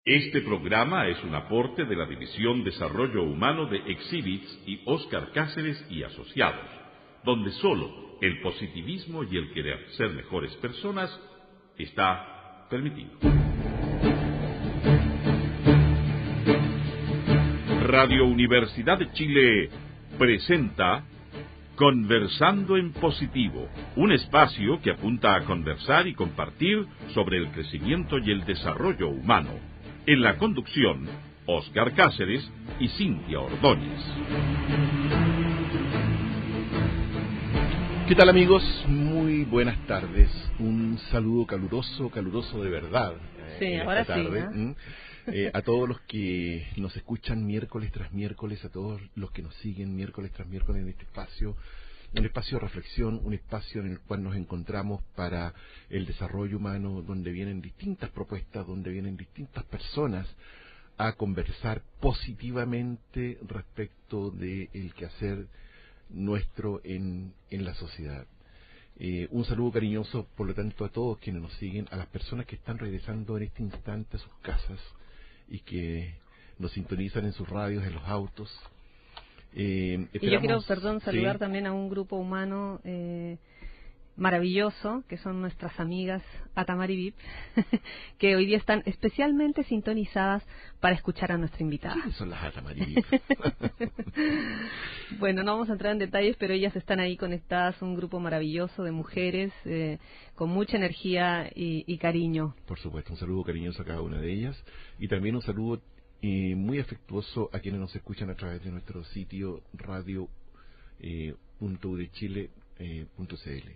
Este programa es un aporte de la División Desarrollo Humano de Exhibits y Óscar Cáceres y Asociados, donde solo el positivismo y el querer ser mejores personas está permitido. Radio Universidad de Chile presenta Conversando en Positivo, un espacio que apunta a conversar y compartir sobre el crecimiento y el desarrollo humano. En la conducción, Óscar Cáceres y Cintia Ordóñez. ¿Qué tal, amigos? Muy buenas tardes. Un saludo caluroso de verdad. Sí, ahora tarde. Sí, ¿no? A todos los que nos escuchan miércoles tras miércoles, a todos los que nos siguen miércoles tras miércoles en este espacio, un espacio de reflexión, un espacio en el cual nos encontramos para el desarrollo humano, donde vienen distintas propuestas, donde vienen distintas personas a conversar positivamente respecto del quehacer nuestro en la sociedad. Un saludo cariñoso, por lo tanto, a todos quienes nos siguen, a las personas que están regresando en este instante a sus casas y que nos sintonizan en sus radios, en los autos. Y yo quiero, saludar también a un grupo humano maravilloso, que son nuestras amigas Atamar y Vip, que hoy día están especialmente sintonizadas para escuchar a nuestra invitada. ¿Quiénes son las Atamar y Vip? Bueno, no vamos a entrar en detalles, pero ellas están ahí conectadas, un grupo maravilloso de mujeres con mucha energía y cariño. Por supuesto, un saludo cariñoso a cada una de ellas y también un saludo muy afectuoso a quienes nos escuchan a través de nuestro sitio radio.udechile.cl.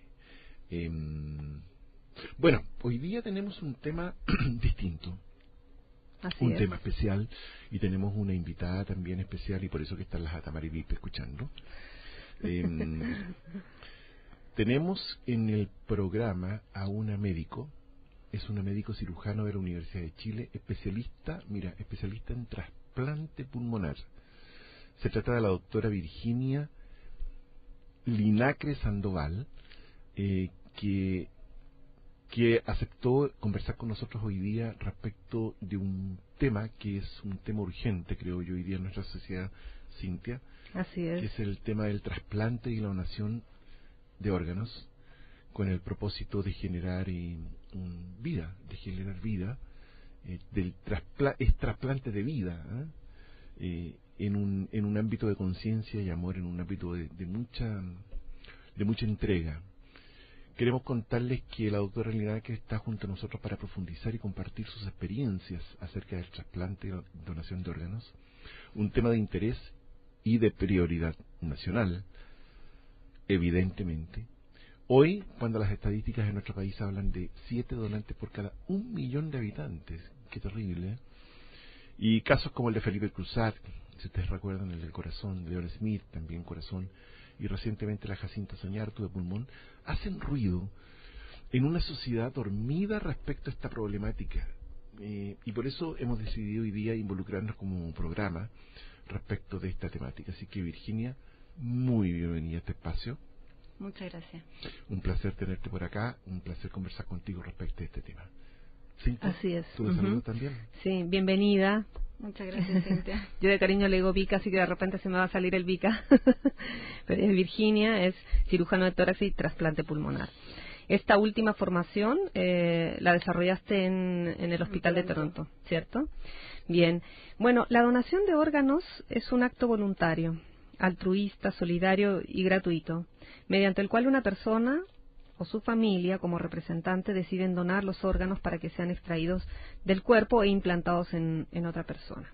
Bueno, hoy día tenemos un tema distinto, un tema especial, y tenemos una invitada también especial, y por eso que están las Atamar y Vip escuchando. Tenemos en el programa a una médico. Es una médico cirujano de la Universidad de Chile, especialista en trasplante pulmonar. Se trata de la doctora Virginia Linacre Sandoval, que aceptó conversar con nosotros hoy día respecto de un tema que es un tema urgente, creo yo, hoy día en nuestra sociedad, Cintia. Así es. Que es el tema del trasplante y la donación de órganos, con el propósito de generar vida, es trasplante de vida, en un ámbito de conciencia y amor, en un ámbito de mucha entrega. Queremos contarles que la doctora Linacre está junto a nosotros para profundizar y compartir sus experiencias acerca del trasplante y donación de órganos, un tema de interés y de prioridad nacional, evidentemente. Hoy, cuando las estadísticas en nuestro país hablan de 7 donantes por cada 1 millón de habitantes, qué terrible, y casos como el de Felipe Cruzat, si ustedes recuerdan, el del corazón, de Leon Smith, también corazón, y recientemente la Jacinta Soñartu de pulmón, hacen ruido en una sociedad dormida respecto a esta problemática, y por eso hemos decidido hoy día involucrarnos como programa respecto de esta temática. Así que, Virginia, muy bienvenida a este espacio. Muchas gracias. Un placer tenerte por acá, un placer conversar contigo respecto a este tema. ¿Cintia? Así es. ¿Tú la saludas también? Sí, bienvenida. Muchas gracias, Cintia. Yo de cariño le digo Vica, así que de repente se me va a salir el Vica. Pero es Virginia, es cirujano de tórax y trasplante pulmonar. Esta última formación la desarrollaste en el Hospital de Toronto, ¿cierto? Bien. Bueno, la donación de órganos es un acto voluntario, altruista, solidario y gratuito, mediante el cual una persona o su familia, como representante, deciden donar los órganos para que sean extraídos del cuerpo e implantados en otra persona.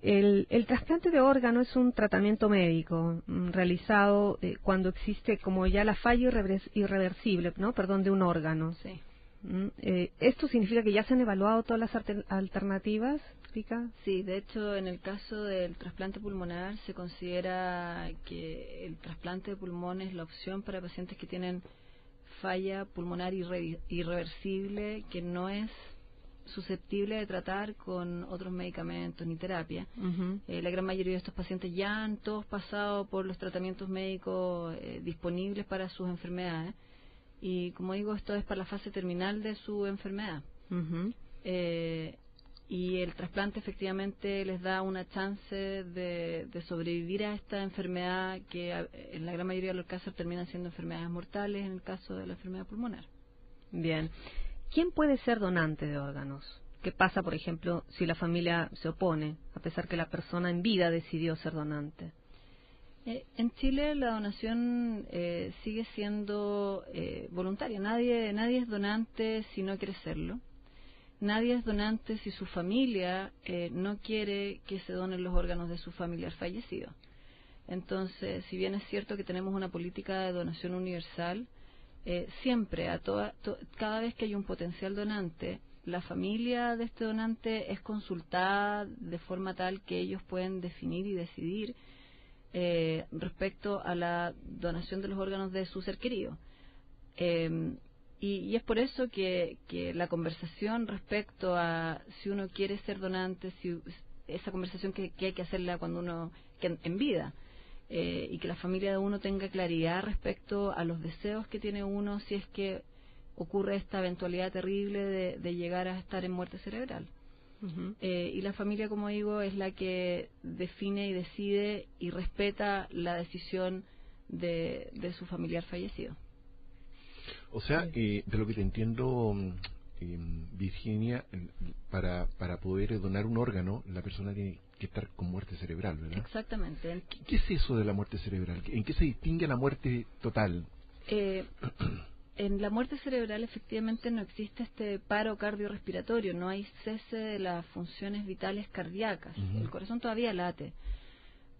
El trasplante de órgano es un tratamiento médico realizado cuando existe como ya la falla irreversible, ¿no? De un órgano. Sí. ¿Esto significa que ya se han evaluado todas las alternativas, Rica? Sí, de hecho, en el caso del trasplante pulmonar se considera que el trasplante de pulmón es la opción para pacientes que tienen falla pulmonar irreversible, que no es susceptible de tratar con otros medicamentos ni terapia. La gran mayoría de estos pacientes ya han todos pasado por los tratamientos médicos disponibles para sus enfermedades. Y como digo, esto es para la fase terminal de su enfermedad. y el trasplante efectivamente les da una chance de sobrevivir a esta enfermedad que en la gran mayoría de los casos terminan siendo enfermedades mortales en el caso de la enfermedad pulmonar. Bien. ¿Quién puede ser donante de órganos? ¿Qué pasa, por ejemplo, si la familia se opone, a pesar que la persona en vida decidió ser donante? En Chile la donación sigue siendo voluntaria. Nadie es donante si no quiere serlo. Nadie es donante si su familia no quiere que se donen los órganos de su familiar fallecido. Entonces, si bien es cierto que tenemos una política de donación universal, siempre, cada vez que hay un potencial donante, la familia de este donante es consultada de forma tal que ellos pueden definir y decidir respecto a la donación de los órganos de su ser querido. Y es por eso que la conversación respecto a si uno quiere ser donante, esa conversación que hay que hacerla cuando uno en vida, y que la familia de uno tenga claridad respecto a los deseos que tiene uno si es que ocurre esta eventualidad terrible de llegar a estar en muerte cerebral. Uh-huh. Y la familia, como digo, es la que define y decide y respeta la decisión de su familiar fallecido. O sea, de lo que te entiendo, Virginia, para poder donar un órgano, la persona tiene que estar con muerte cerebral, ¿verdad? Exactamente. ¿Qué es eso de la muerte cerebral? ¿En qué se distingue la muerte total? En la muerte cerebral efectivamente no existe este paro cardiorrespiratorio, no hay cese de las funciones vitales cardíacas. Uh-huh. El corazón todavía late,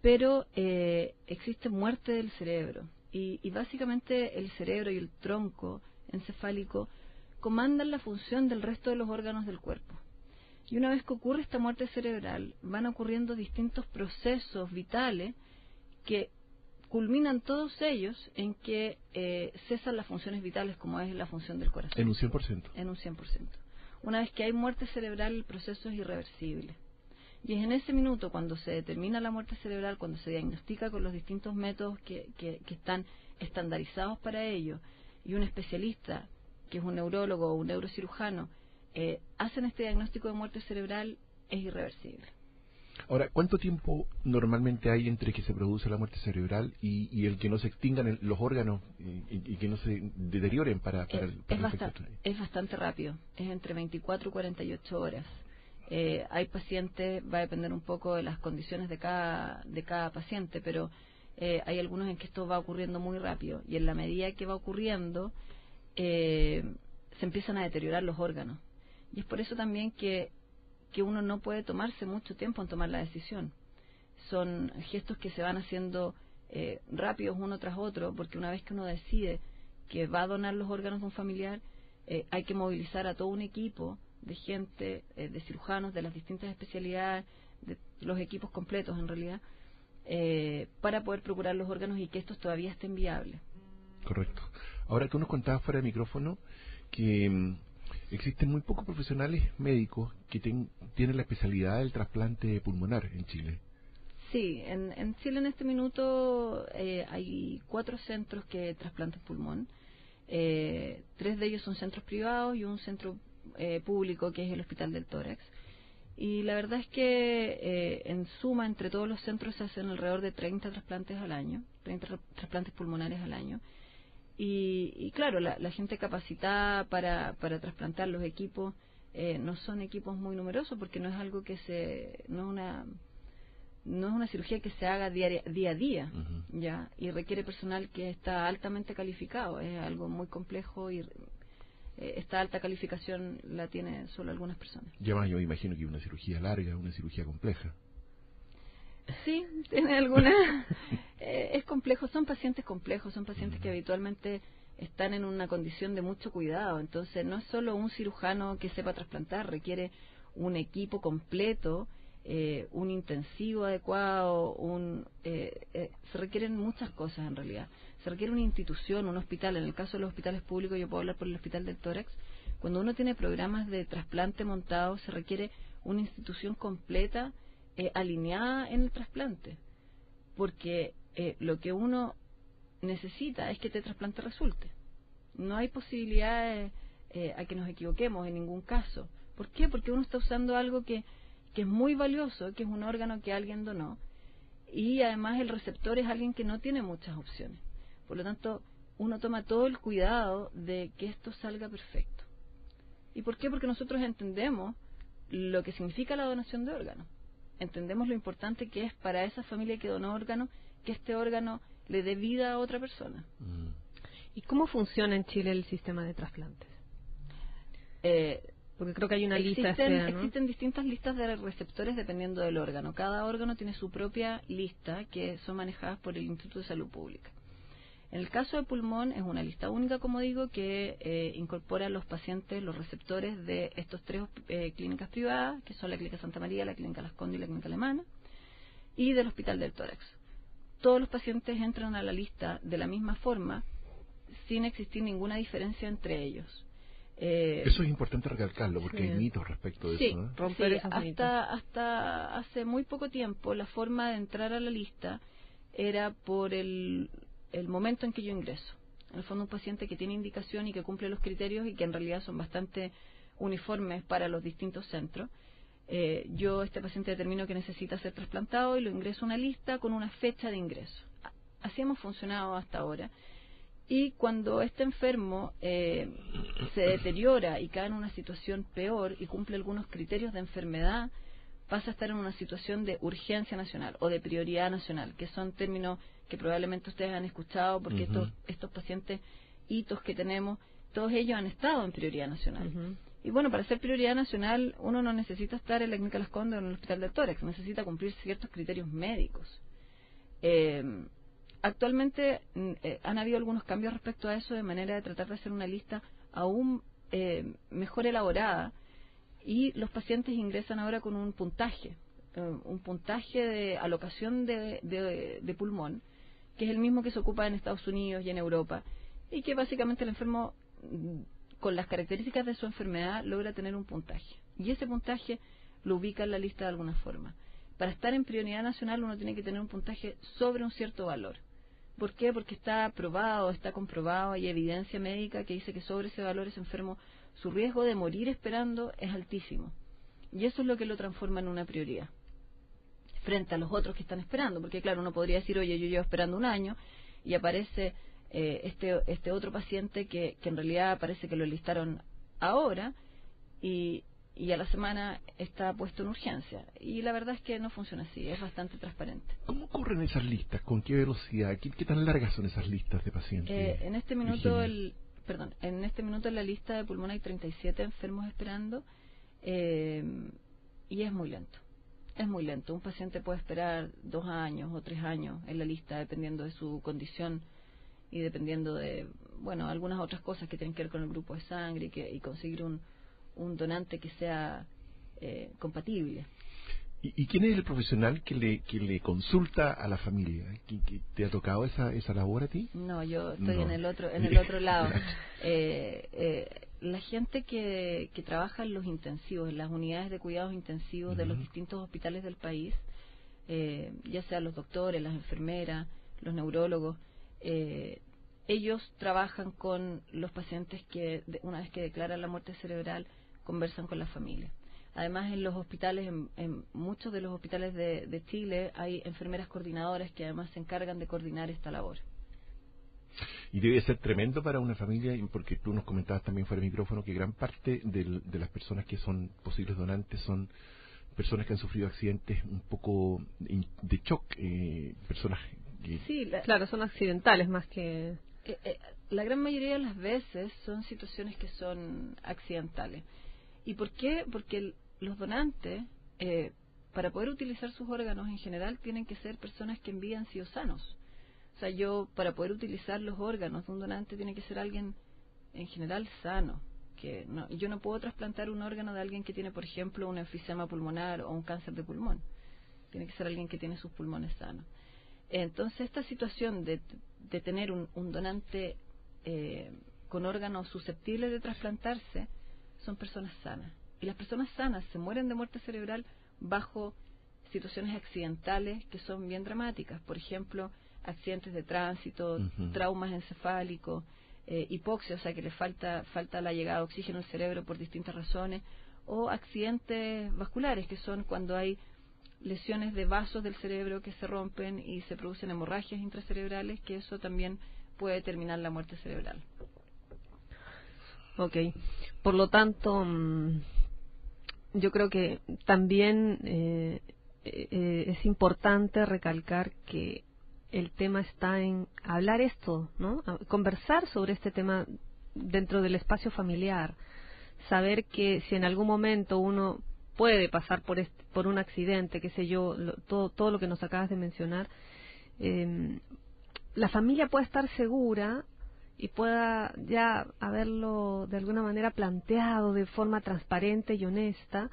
pero existe muerte del cerebro. Y básicamente el cerebro y el tronco encefálico comandan la función del resto de los órganos del cuerpo. Y una vez que ocurre esta muerte cerebral, van ocurriendo distintos procesos vitales que culminan todos ellos en que cesan las funciones vitales, como es la función del corazón. En un 100%. En un 100%. Una vez que hay muerte cerebral, el proceso es irreversible. Y es en ese minuto, cuando se determina la muerte cerebral, cuando se diagnostica con los distintos métodos que están estandarizados para ello, y un especialista, que es un neurólogo o un neurocirujano, hacen este diagnóstico de muerte cerebral, es irreversible. Ahora, ¿cuánto tiempo normalmente hay entre que se produce la muerte cerebral y el que no se extingan los órganos y que no se deterioren para el efecto? Es bastante rápido, es entre 24 y 48 horas. Hay pacientes, va a depender un poco de las condiciones de cada paciente, pero hay algunos en que esto va ocurriendo muy rápido, y en la medida que va ocurriendo se empiezan a deteriorar los órganos. Y es por eso también que uno no puede tomarse mucho tiempo en tomar la decisión. Son gestos que se van haciendo rápidos uno tras otro, porque una vez que uno decide que va a donar los órganos de un familiar, hay que movilizar a todo un equipo de gente, de cirujanos de las distintas especialidades, de los equipos completos en realidad, para poder procurar los órganos y que estos todavía estén viables. Correcto. Ahora, tú nos contabas fuera de micrófono que existen muy pocos profesionales médicos que tienen la especialidad del trasplante pulmonar en Chile. Sí, en Chile en este minuto hay 4 centros que trasplantan pulmón. 3 de ellos son centros privados y un centro público, que es el Hospital del Tórax. Y la verdad es que en suma, entre todos los centros se hacen alrededor de 30 trasplantes al año, 30 trasplantes pulmonares al año. Y claro, la gente capacitada para trasplantar los equipos no son equipos muy numerosos, porque no es algo que no es una cirugía que se haga día a día. Uh-huh. Ya, y requiere personal que está altamente calificado. Es algo muy complejo y esta alta calificación la tiene solo algunas personas. Ya, yo imagino que una cirugía larga, una cirugía compleja. Sí, tiene alguna. Es complejo, son pacientes complejos, son pacientes que habitualmente están en una condición de mucho cuidado. Entonces, no es solo un cirujano que sepa trasplantar, requiere un equipo completo, un intensivo adecuado, se requieren muchas cosas en realidad. Se requiere una institución, un hospital. En el caso de los hospitales públicos, yo puedo hablar por el Hospital del Tórax. Cuando uno tiene programas de trasplante montados, se requiere una institución completa alineada en el trasplante, porque lo que uno necesita es que este trasplante resulte. No hay posibilidad a que nos equivoquemos en ningún caso, ¿Por qué? Porque uno está usando algo que es muy valioso, que es un órgano que alguien donó, y además el receptor es alguien que no tiene muchas opciones. Por lo tanto, uno toma todo el cuidado de que esto salga perfecto. ¿Y por qué? Porque nosotros entendemos lo que significa la donación de órganos. Entendemos lo importante que es para esa familia que donó órganos que este órgano le dé vida a otra persona. ¿Y cómo funciona en Chile el sistema de trasplantes? Porque creo que hay una lista de espera, ¿no? Existen distintas listas de receptores dependiendo del órgano. Cada órgano tiene su propia lista que son manejadas por el Instituto de Salud Pública. En el caso de pulmón es una lista única, como digo, que incorpora a los pacientes, los receptores de estos 3 clínicas privadas, que son la Clínica Santa María, la Clínica Las Condes y la Clínica Alemana, y del Hospital del Tórax. Todos los pacientes entran a la lista de la misma forma, sin existir ninguna diferencia entre ellos. Eso es importante recalcarlo, porque hay mitos respecto de sí, eso, ¿no? Romper esos mitos. Hasta hace muy poco tiempo la forma de entrar a la lista era por el momento en que yo ingreso. En el fondo, un paciente que tiene indicación y que cumple los criterios y que en realidad son bastante uniformes para los distintos centros. Este paciente determino que necesita ser trasplantado y lo ingreso a una lista con una fecha de ingreso. Así hemos funcionado hasta ahora. Y cuando este enfermo se deteriora y cae en una situación peor y cumple algunos criterios de enfermedad, pasa a estar en una situación de urgencia nacional o de prioridad nacional, que son términos que probablemente ustedes han escuchado, porque estos pacientes hitos que tenemos, todos ellos han estado en prioridad nacional. Y bueno, para ser prioridad nacional uno no necesita estar en la Clínica Las Condes o en el Hospital del Tórax, necesita cumplir ciertos criterios médicos. Actualmente han habido algunos cambios respecto a eso, de manera de tratar de hacer una lista aún mejor elaborada, y los pacientes ingresan ahora con un puntaje de alocación de pulmón, que es el mismo que se ocupa en Estados Unidos y en Europa, y que básicamente el enfermo, con las características de su enfermedad, logra tener un puntaje, y ese puntaje lo ubica en la lista de alguna forma. Para estar en prioridad nacional uno tiene que tener un puntaje sobre un cierto valor. ¿Por qué? Porque está probado, está comprobado, hay evidencia médica que dice que sobre ese valor ese enfermo, su riesgo de morir esperando es altísimo. Y eso es lo que lo transforma en una prioridad frente a los otros que están esperando. Porque claro, uno podría decir, oye, yo llevo esperando 1 año y aparece este otro paciente que en realidad parece que lo enlistaron ahora y a la semana está puesto en urgencia. Y la verdad es que no funciona así, es bastante transparente. ¿Cómo corren esas listas? ¿Con qué velocidad? ¿Qué tan largas son esas listas de pacientes? En este minuto en la lista de pulmón hay 37 enfermos esperando, y es muy lento. Es muy lento. Un paciente puede esperar 2 años o 3 años en la lista, dependiendo de su condición y dependiendo de, bueno, algunas otras cosas que tienen que ver con el grupo de sangre y conseguir un donante que sea compatible. ¿Y quién es el profesional que le consulta a la familia? ¿Te ha tocado esa labor a ti? No, yo estoy No. en el otro lado. La gente que trabaja en los intensivos, en las unidades de cuidados intensivos de los distintos hospitales del país, ya sea los doctores, las enfermeras, los neurólogos, ellos trabajan con los pacientes que una vez que declaran la muerte cerebral conversan con la familia. Además, en los hospitales, en muchos de los hospitales de Chile, hay enfermeras coordinadoras que además se encargan de coordinar esta labor. Y debe ser tremendo para una familia, porque tú nos comentabas también fuera de micrófono que gran parte de las personas que son posibles donantes son personas que han sufrido accidentes un poco de shock, personas que... Sí, claro, son accidentales más que... La gran mayoría de las veces son situaciones que son accidentales. ¿Y por qué? Porque los donantes, para poder utilizar sus órganos en general, tienen que ser personas que en vida han sido sanos. O sea, para poder utilizar los órganos de un donante, tiene que ser alguien en general sano. Yo no puedo trasplantar un órgano de alguien que tiene, por ejemplo, un enfisema pulmonar o un cáncer de pulmón. Tiene que ser alguien que tiene sus pulmones sanos. Entonces, esta situación de tener un donante con órganos susceptibles de trasplantarse, son personas sanas. Y las personas sanas se mueren de muerte cerebral bajo situaciones accidentales que son bien dramáticas. Por ejemplo, accidentes de tránsito, traumas encefálicos, hipoxia, o sea que le falta la llegada de oxígeno al cerebro por distintas razones, o accidentes vasculares, que son cuando hay lesiones de vasos del cerebro que se rompen y se producen hemorragias intracerebrales, que eso también puede terminar la muerte cerebral. Ok, por lo tanto, yo creo que también es importante recalcar que el tema está en hablar esto, ¿no? Conversar sobre este tema dentro del espacio familiar, saber que si en algún momento uno puede pasar por un accidente, qué sé yo, todo lo que nos acabas de mencionar, la familia puede estar segura y pueda ya haberlo de alguna manera planteado de forma transparente y honesta,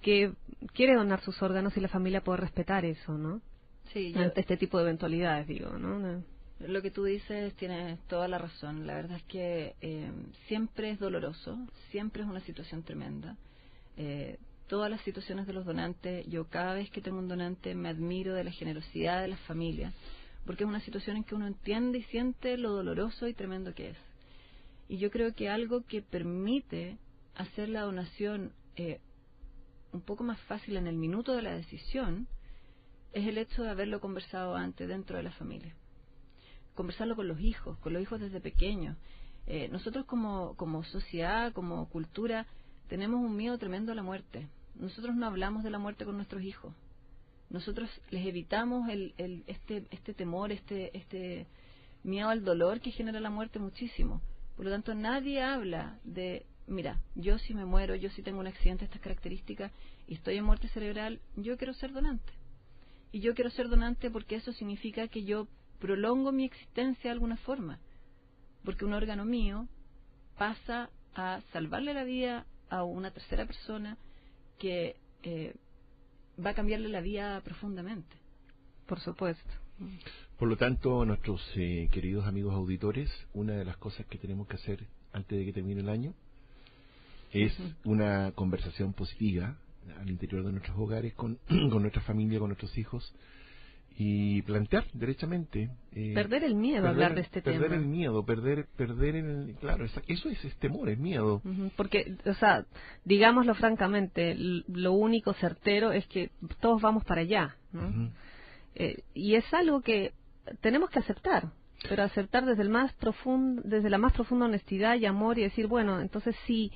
que quiere donar sus órganos y la familia puede respetar eso, ¿no? Sí, ante este tipo de eventualidades, digo, ¿no? Lo que tú dices tienes toda la razón. La verdad es que siempre es doloroso, siempre es una situación tremenda. Todas las situaciones de los donantes, yo cada vez que tengo un donante me admiro de la generosidad de las familias, porque es una situación en que uno entiende y siente lo doloroso y tremendo que es. Y yo creo que algo que permite hacer la donación un poco más fácil en el minuto de la decisión es el hecho de haberlo conversado antes dentro de la familia. Conversarlo con los hijos desde pequeños. Nosotros como sociedad, como cultura, tenemos un miedo tremendo a la muerte. Nosotros no hablamos de la muerte con nuestros hijos. Nosotros les evitamos este temor, este miedo al dolor que genera la muerte muchísimo. Por lo tanto, nadie habla de, mira, yo si me muero, yo si tengo un accidente de estas características y estoy en muerte cerebral, yo quiero ser donante. Y yo quiero ser donante porque eso significa que yo prolongo mi existencia de alguna forma. Porque un órgano mío pasa a salvarle la vida a una tercera persona que va a cambiarle la vida profundamente. Por supuesto. Por lo tanto, nuestros queridos amigos auditores, una de las cosas que tenemos que hacer antes de que termine el año es una conversación positiva al interior de nuestros hogares con nuestra familia, con nuestros hijos, y plantear derechamente perder el miedo a hablar de este tema. Perder el miedo, claro, eso es temor, es miedo. Porque, o sea, digámoslo francamente, lo único certero es que todos vamos para allá, ¿no? Y es algo que tenemos que aceptar, pero aceptar desde la más profunda honestidad y amor, y decir, bueno, entonces si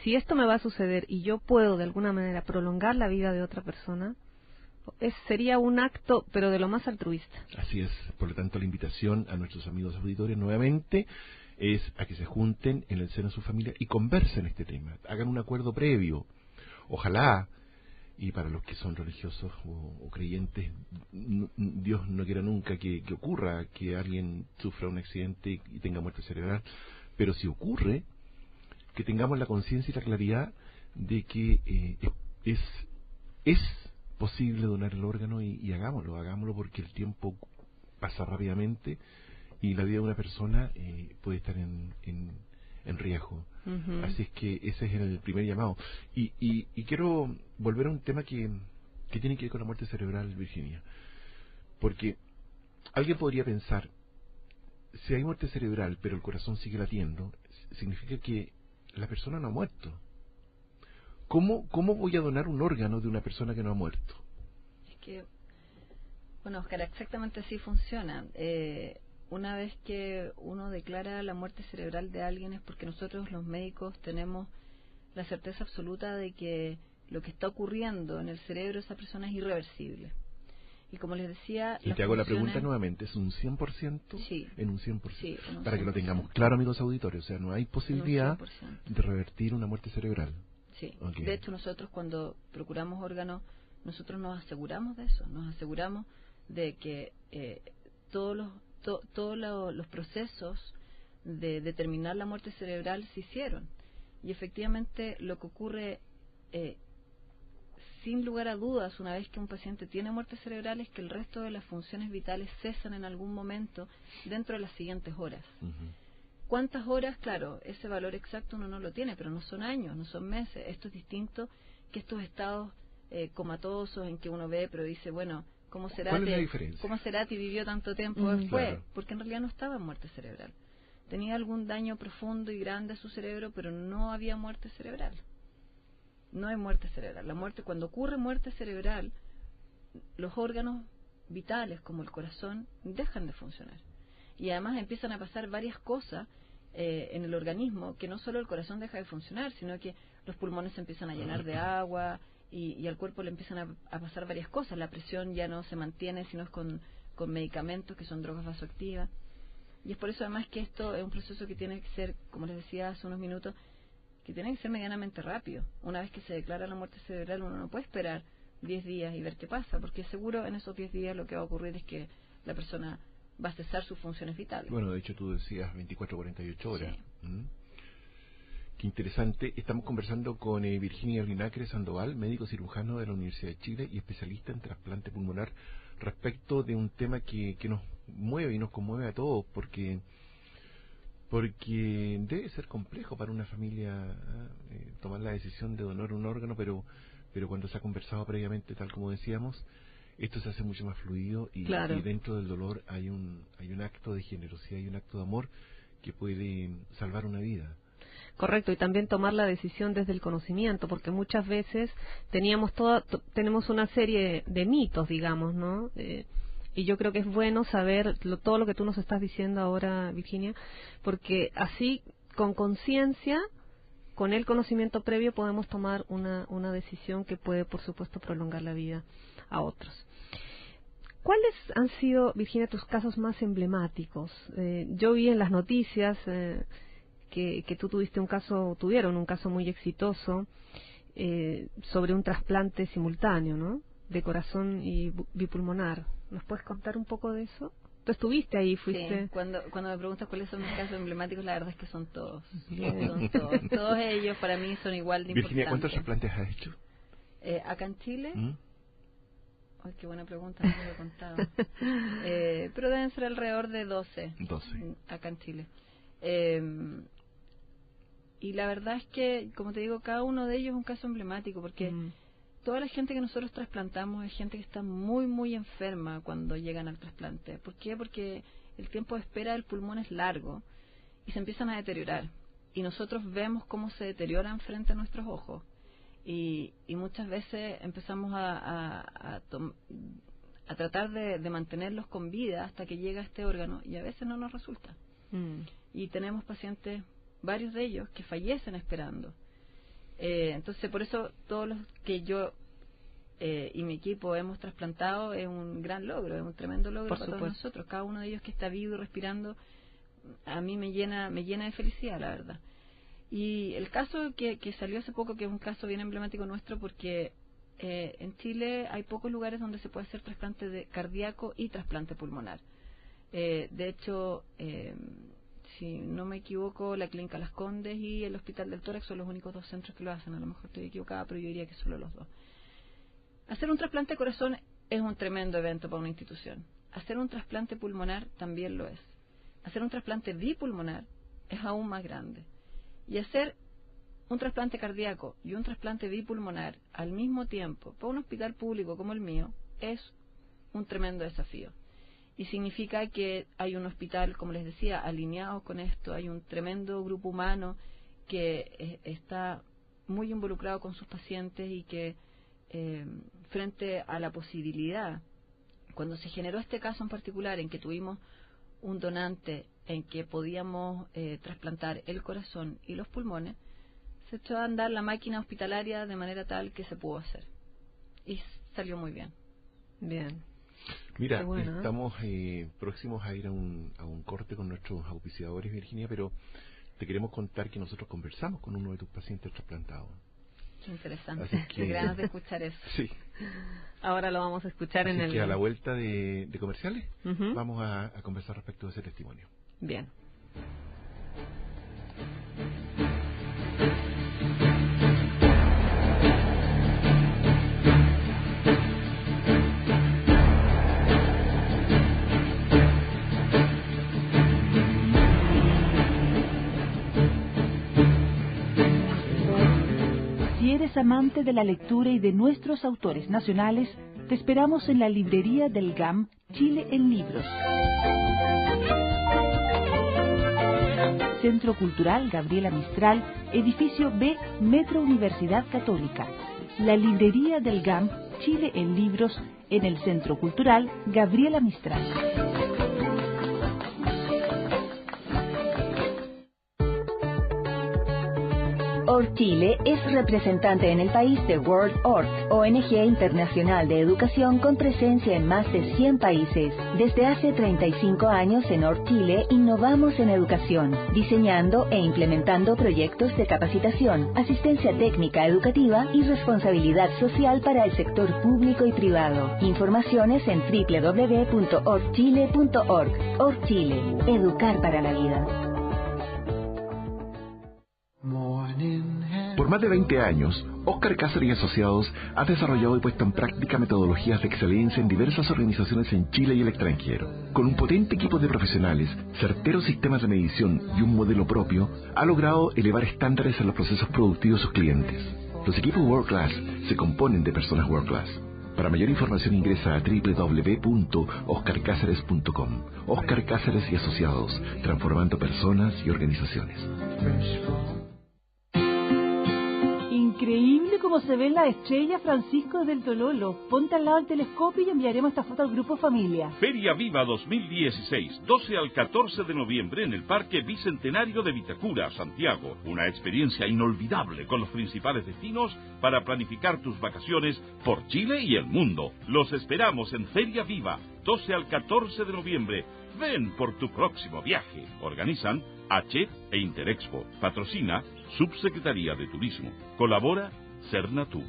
esto me va a suceder y yo puedo de alguna manera prolongar la vida de otra persona, sería un acto, pero de lo más altruista. Así es. Por lo tanto, la invitación a nuestros amigos auditores nuevamente es a que se junten en el seno de su familia y conversen este tema. Hagan un acuerdo previo. Ojalá, y para los que son religiosos o creyentes, Dios no quiera nunca que ocurra que alguien sufra un accidente y tenga muerte cerebral, pero si ocurre, que tengamos la conciencia y la claridad de que es posible donar el órgano y hagámoslo porque el tiempo pasa rápidamente y la vida de una persona puede estar en riesgo. Así es que ese es el primer llamado. Y quiero volver a un tema que tiene que ver con la muerte cerebral, Virginia, porque alguien podría pensar, si hay muerte cerebral pero el corazón sigue latiendo, significa que la persona no ha muerto. ¿Cómo voy a donar un órgano de una persona que no ha muerto? Es que, bueno, Oscar, exactamente así funciona. Una vez que uno declara la muerte cerebral de alguien es porque nosotros los médicos tenemos la certeza absoluta de que lo que está ocurriendo en el cerebro de esa persona es irreversible. Y como les decía... Y te hago la pregunta nuevamente, ¿es un 100%? Sí. En un 100%. Sí, en un 100%. Para que lo tengamos claro, amigos auditores, o sea, no hay posibilidad de revertir una muerte cerebral. Sí, okay. De hecho nosotros cuando procuramos órganos, nosotros nos aseguramos de eso, nos aseguramos de que todos los procesos de determinar la muerte cerebral se hicieron. Y efectivamente lo que ocurre, sin lugar a dudas, una vez que un paciente tiene muerte cerebral, es que el resto de las funciones vitales cesan en algún momento dentro de las siguientes horas. ¿Cuántas horas? Claro, ese valor exacto uno no lo tiene, pero no son años, no son meses. Esto es distinto que estos estados comatosos en que uno ve, pero dice, bueno, ¿cómo Cerati vivió tanto tiempo después? Claro. Porque en realidad no estaba en muerte cerebral. Tenía algún daño profundo y grande a su cerebro, pero no había muerte cerebral. no hay muerte cerebral. La muerte, cuando ocurre muerte cerebral, los órganos vitales como el corazón dejan de funcionar. Y además empiezan a pasar varias cosas en el organismo, que no solo el corazón deja de funcionar, sino que los pulmones se empiezan a llenar de agua y al cuerpo le empiezan a pasar varias cosas. La presión ya no se mantiene, sino es con medicamentos que son drogas vasoactivas. Y es por eso además que esto es un proceso que tiene que ser, como les decía hace unos minutos, que tiene que ser medianamente rápido. Una vez que se declara la muerte cerebral, uno no puede esperar 10 días y ver qué pasa, porque seguro en esos 10 días lo que va a ocurrir es que la persona va a cesar sus funciones vitales. Bueno, de hecho tú decías 24 o 48 horas. Sí. Qué interesante. Estamos conversando con Virginia Linacre Sandoval, médico cirujano de la Universidad de Chile y especialista en trasplante pulmonar, respecto de un tema que nos mueve y nos conmueve a todos, porque debe ser complejo para una familia tomar la decisión de donar un órgano, pero cuando se ha conversado previamente, tal como decíamos, esto se hace mucho más fluido y dentro del dolor hay un acto de generosidad y un acto de amor que puede salvar una vida. Correcto, y también tomar la decisión desde el conocimiento, porque muchas veces tenemos una serie de mitos, digamos, ¿no? Y yo creo que es bueno saber todo lo que tú nos estás diciendo ahora, Virginia, porque así, con conciencia, con el conocimiento previo, podemos tomar una decisión que puede, por supuesto, prolongar la vida a otros. ¿Cuáles han sido, Virginia, tus casos más emblemáticos? Yo vi en las noticias que tú tuvieron un caso muy exitoso sobre un trasplante simultáneo, ¿no? De corazón y bipulmonar. ¿Nos puedes contar un poco de eso? Tú estuviste ahí, fuiste... Sí, cuando me preguntas cuáles son mis casos emblemáticos, la verdad es que son todos. Son todos. Todos ellos para mí son igual de Virginia, importantes. ¿cuántos trasplantes has hecho? Acá en Chile... Ay, qué buena pregunta, no me lo he contado. Pero deben ser alrededor de 12. Acá en Chile. Y la verdad es que, como te digo, cada uno de ellos es un caso emblemático, porque toda la gente que nosotros trasplantamos es gente que está muy, muy enferma cuando llegan al trasplante. ¿Por qué? Porque el tiempo de espera del pulmón es largo y se empiezan a deteriorar. Y nosotros vemos cómo se deterioran frente a nuestros ojos. Y muchas veces empezamos a tratar de mantenerlos con vida hasta que llega este órgano, y a veces no nos resulta. Y tenemos pacientes, varios de ellos, que fallecen esperando. Entonces, por eso, todos los que yo y mi equipo hemos trasplantado es un gran logro, es un tremendo logro para todos nosotros. Cada uno de ellos que está vivo y respirando, a mí me llena de felicidad, la verdad. Y el caso que salió hace poco, que es un caso bien emblemático nuestro, porque en Chile hay pocos lugares donde se puede hacer trasplante de cardíaco y trasplante pulmonar. De hecho, si no me equivoco, la Clínica Las Condes y el Hospital del Tórax son los únicos 2 centros que lo hacen. A lo mejor estoy equivocada, pero yo diría que solo los 2. Hacer un trasplante de corazón es un tremendo evento para una institución. Hacer un trasplante pulmonar también lo es. Hacer un trasplante bipulmonar es aún más grande. Y hacer un trasplante cardíaco y un trasplante bipulmonar al mismo tiempo para un hospital público como el mío es un tremendo desafío. Y significa que hay un hospital, como les decía, alineado con esto, hay un tremendo grupo humano que está muy involucrado con sus pacientes y que frente a la posibilidad, cuando se generó este caso en particular en que tuvimos un donante en que podíamos trasplantar el corazón y los pulmones, se echó a andar la máquina hospitalaria de manera tal que se pudo hacer. Y salió muy bien. Bien. Mira, estamos próximos a ir a un corte con nuestros auspiciadores, Virginia, pero te queremos contar que nosotros conversamos con uno de tus pacientes trasplantados. Qué interesante. Así que... ganas de escuchar eso. Sí. Ahora lo vamos a escuchar Así en el... que a la vuelta de comerciales vamos a conversar respecto de ese testimonio. Bien. Si eres amante de la lectura y de nuestros autores nacionales, te esperamos en la librería del GAM, Chile en Libros. Centro Cultural Gabriela Mistral, edificio B, Metro Universidad Católica. La librería del GAM, Chile en libros, en el Centro Cultural Gabriela Mistral. ORG Chile es representante en el país de World Org, ONG internacional de educación con presencia en más de 100 países. Desde hace 35 años en ORG Chile innovamos en educación, diseñando e implementando proyectos de capacitación, asistencia técnica educativa y responsabilidad social para el sector público y privado. Informaciones en www.orgchile.org. ORG Chile, educar para la vida. Por más de 20 años, Óscar Cáceres y Asociados ha desarrollado y puesto en práctica metodologías de excelencia en diversas organizaciones en Chile y el extranjero. Con un potente equipo de profesionales, certeros sistemas de medición y un modelo propio, ha logrado elevar estándares en los procesos productivos de sus clientes. Los equipos World Class se componen de personas World Class. Para mayor información ingresa a www.oscarcaceres.com. Óscar Cáceres y Asociados, transformando personas y organizaciones. Increíble cómo se ven las estrellas, Francisco, desde el Tololo. Ponte al lado del telescopio y enviaremos esta foto al grupo familia. Feria Viva 2016, 12 al 14 de noviembre en el Parque Bicentenario de Vitacura, Santiago. Una experiencia inolvidable con los principales destinos para planificar tus vacaciones por Chile y el mundo. Los esperamos en Feria Viva, 12 al 14 de noviembre. Ven por tu próximo viaje. Organizan H e Interexpo. Patrocina Subsecretaría de Turismo. Colabora Cernatur.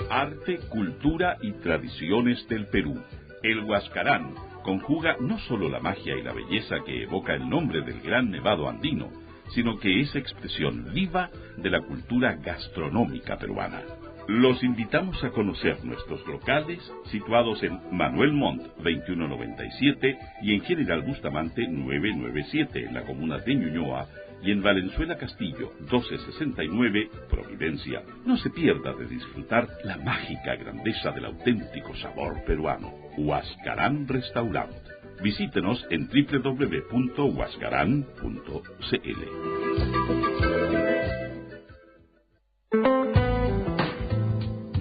Arte, cultura y tradiciones del Perú. El Huascarán conjuga no solo la magia y la belleza que evoca el nombre del gran nevado andino, sino que es expresión viva de la cultura gastronómica peruana. Los invitamos a conocer nuestros locales situados en Manuel Montt 2197 y en General Bustamante 997 en la comuna de Ñuñoa y en Valenzuela Castillo 1269 Providencia. No se pierda de disfrutar la mágica grandeza del auténtico sabor peruano. Huascarán Restaurant. Visítenos en www.huascarán.cl.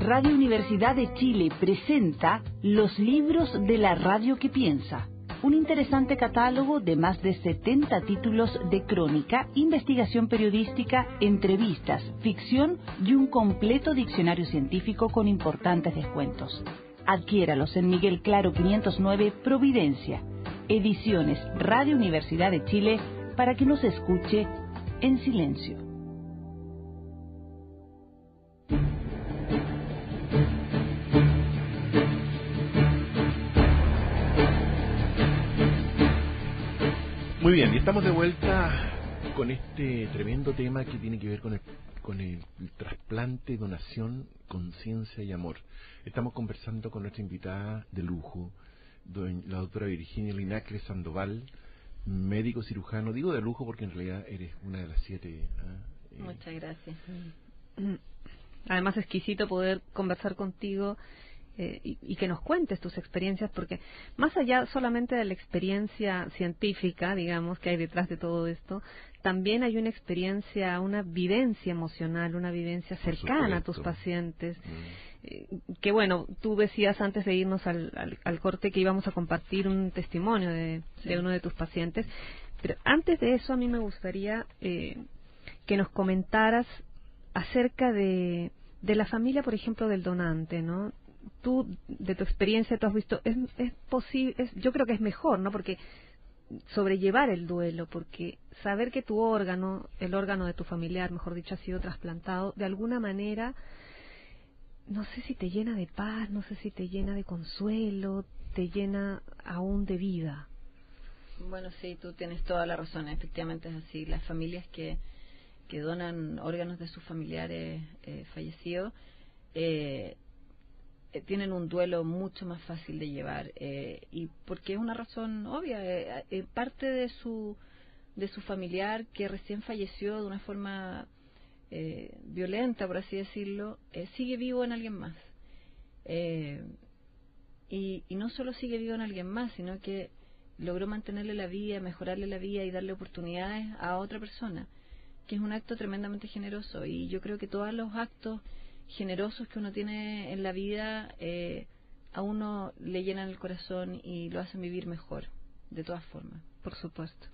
Radio Universidad de Chile presenta Los libros de la radio que piensa, un interesante catálogo de más de 70 títulos de crónica, investigación periodística, entrevistas, ficción y un completo diccionario científico con importantes descuentos. Adquiéralos en Miguel Claro 509 Providencia. Ediciones Radio Universidad de Chile para que nos escuche en silencio. Muy bien, y estamos de vuelta con este tremendo tema que tiene que ver con el trasplante, donación, conciencia y amor. Estamos conversando con nuestra invitada de lujo, la doctora Virginia Linacre Sandoval, médico cirujano. Digo de lujo porque en realidad eres una de las 7. Muchas gracias. Además, exquisito poder conversar contigo y que nos cuentes tus experiencias, porque más allá solamente de la experiencia científica, digamos, que hay detrás de todo esto, también hay una experiencia, una vivencia emocional, una vivencia cercana a tus pacientes. Que bueno, tú decías antes de irnos al corte que íbamos a compartir un testimonio de uno de tus pacientes, pero antes de eso a mí me gustaría que nos comentaras acerca de la familia, por ejemplo, del donante, ¿no? Tú, de tu experiencia, tú has visto, es posible, yo creo que es mejor, ¿no? Porque sobrellevar el duelo, porque saber que tu órgano, el órgano de tu familiar, mejor dicho, ha sido trasplantado, de alguna manera, no sé si te llena de paz, no sé si te llena de consuelo, te llena aún de vida. Bueno, sí, tú tienes toda la razón, efectivamente es así. Las familias que donan órganos de sus familiares fallecidos tienen un duelo mucho más fácil de llevar, y porque es una razón obvia, parte de su familiar que recién falleció de una forma violenta, por así decirlo, sigue vivo en alguien más, y no solo sigue vivo en alguien más, sino que logró mantenerle la vida, mejorarle la vida y darle oportunidades a otra persona, que es un acto tremendamente generoso. Y yo creo que todos los actos generosos que uno tiene en la vida a uno le llenan el corazón y lo hacen vivir mejor, de todas formas. Por supuesto.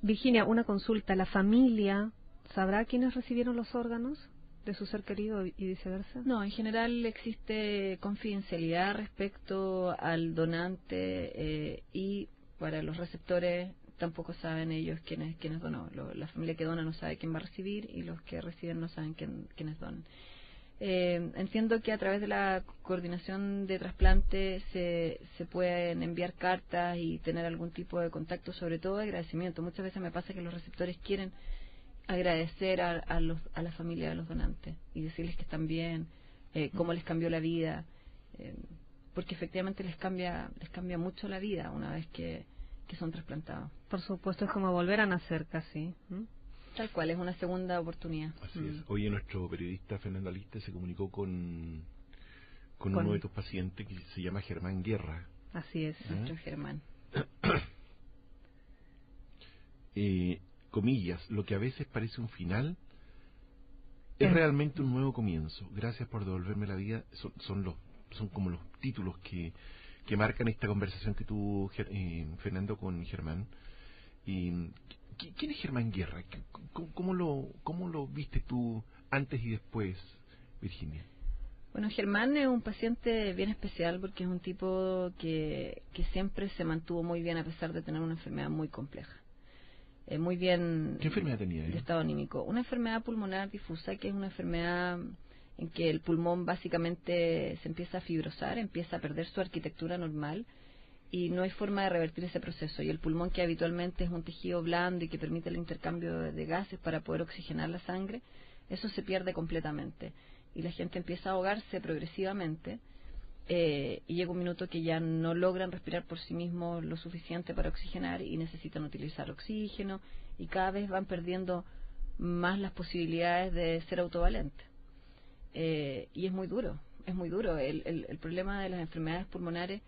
Virginia, una consulta. ¿La familia sabrá quiénes recibieron los órganos de su ser querido y viceversa? No, en general existe confidencialidad respecto al donante y para los receptores tampoco saben ellos quiénes donó. La familia que dona no sabe quién va a recibir y los que reciben no saben quiénes donan. Entiendo que a través de la coordinación de trasplante se pueden enviar cartas y tener algún tipo de contacto, sobre todo de agradecimiento. Muchas veces me pasa que los receptores quieren agradecer a la familia de los donantes y decirles que están bien, cómo les cambió la vida, porque efectivamente les cambia mucho la vida una vez que son trasplantados. Por supuesto, es como volver a nacer casi. Tal cual, es una segunda oportunidad. Así es. Hoy nuestro periodista Fernando Aliste se comunicó con uno de tus pacientes que se llama Germán Guerra. Así es. Nuestro Germán. Comillas, lo que a veces parece un final es realmente un nuevo comienzo. Gracias por devolverme la vida. Son como los títulos que marcan esta conversación que tuvo Fernando con Germán. ¿Quién es Germán Guerra? ¿Cómo lo viste tú antes y después, Virginia? Bueno, Germán es un paciente bien especial porque es un tipo que siempre se mantuvo muy bien a pesar de tener una enfermedad muy compleja. Muy bien. ¿Qué enfermedad tenía él? De estado anímico. Una enfermedad pulmonar difusa, que es una enfermedad en que el pulmón básicamente se empieza a fibrosar, empieza a perder su arquitectura normal y no hay forma de revertir ese proceso. Y el pulmón, que habitualmente es un tejido blando y que permite el intercambio de gases para poder oxigenar la sangre, eso se pierde completamente. Y la gente empieza a ahogarse progresivamente y llega un minuto que ya no logran respirar por sí mismos lo suficiente para oxigenar y necesitan utilizar oxígeno y cada vez van perdiendo más las posibilidades de ser autovalentes. Y es muy duro, es muy duro. El problema de las enfermedades pulmonares